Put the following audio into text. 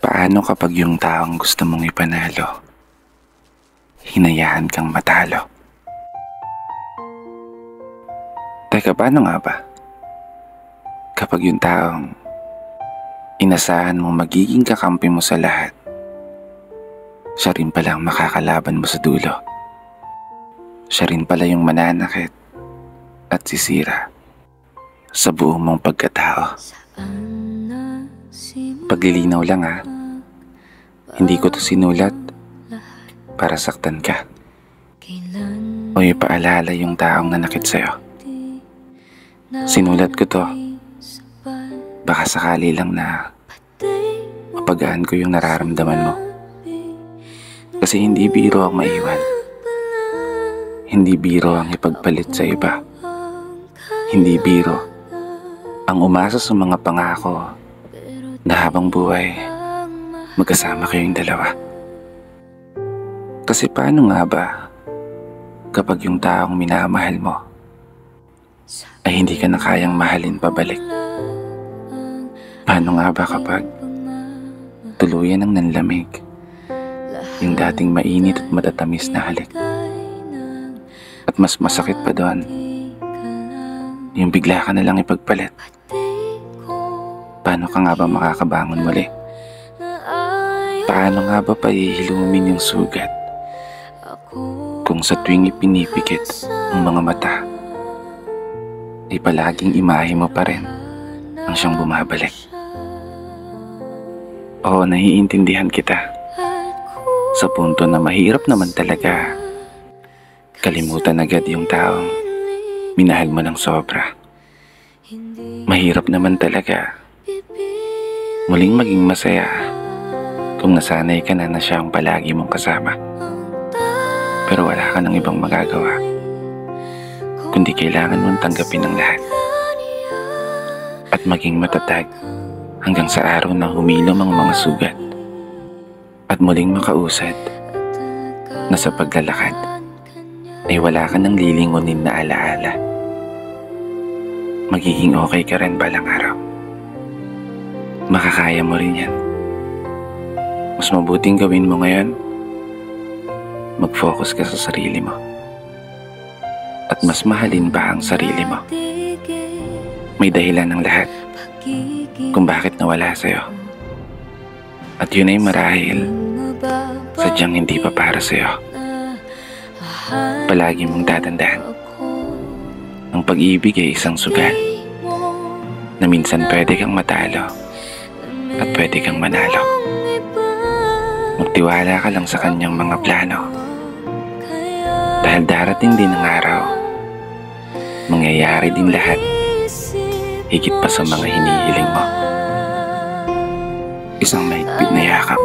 Paano kapag yung taong gusto mong ipanalo, hinayaan kang matalo? Teka, paano nga ba? Kapag yung taong inasahan mong magiging kakampi mo sa lahat, siya rin pala ang makakalaban mo sa dulo. Siya rin pala yung mananakit at sisira sa buong mong pagkatao. Paglilinaw lang ha, hindi ko to sinulat para saktan ka o ipaalala yung taong nanakit sa'yo. Sinulat ko to baka sakali lang na mapagaan ko yung nararamdaman mo. Kasi hindi biro ang maiwan, hindi biro ang ipagpalit sa iba, hindi biro ang umasa sa mga pangako na habang buhay magkasama kayong dalawa. Kasi paano nga ba kapag yung taong minamahal mo ay hindi ka na kayang mahalin pabalik? Paano nga ba kapag tuluyan ang nanlamig yung dating mainit at matatamis na halik? At mas masakit pa doon, yung bigla ka na lang ipagpalit. Paano ka nga ba makakabangon muli? Paano nga ba paihilumin yung sugat kung sa tuwing ipinipikit ang mga mata ay palaging imahe mo pa rin ang siyang bumabalik? Oo, naiintindihan kita sa punto na mahirap naman talaga kalimutan agad yung taong minahal mo ng sobra. Mahirap naman talaga muling maging masaya kung nasanay ka na siya ang palagi mong kasama. Pero wala ka ng ibang magagawa kundi kailangan mong tanggapin ang lahat at maging matatag hanggang sa araw na humilom ang mga sugat at muling makausad na sa paglalakad ay wala ka ng lilingunin na alaala. Magiging okay ka rin balang araw. Makakaya mo rin yan. Mas mabuting gawin mo ngayon, mag-focus ka sa sarili mo at mas mahalin pa ang sarili mo. May dahilan ng lahat kung bakit nawala sa'yo, at yun ay marahil sadyang hindi pa para sa'yo. Palagi mong tatandaan, ang pag-ibig ay isang sugal na minsan pwede kang matalo at pwede kang manalo. Magtiwala ka lang sa kanyang mga plano, dahil darating din ang araw, mangyayari din lahat higit pa sa mga hinihiling mo. Isang mahigpit na yakap,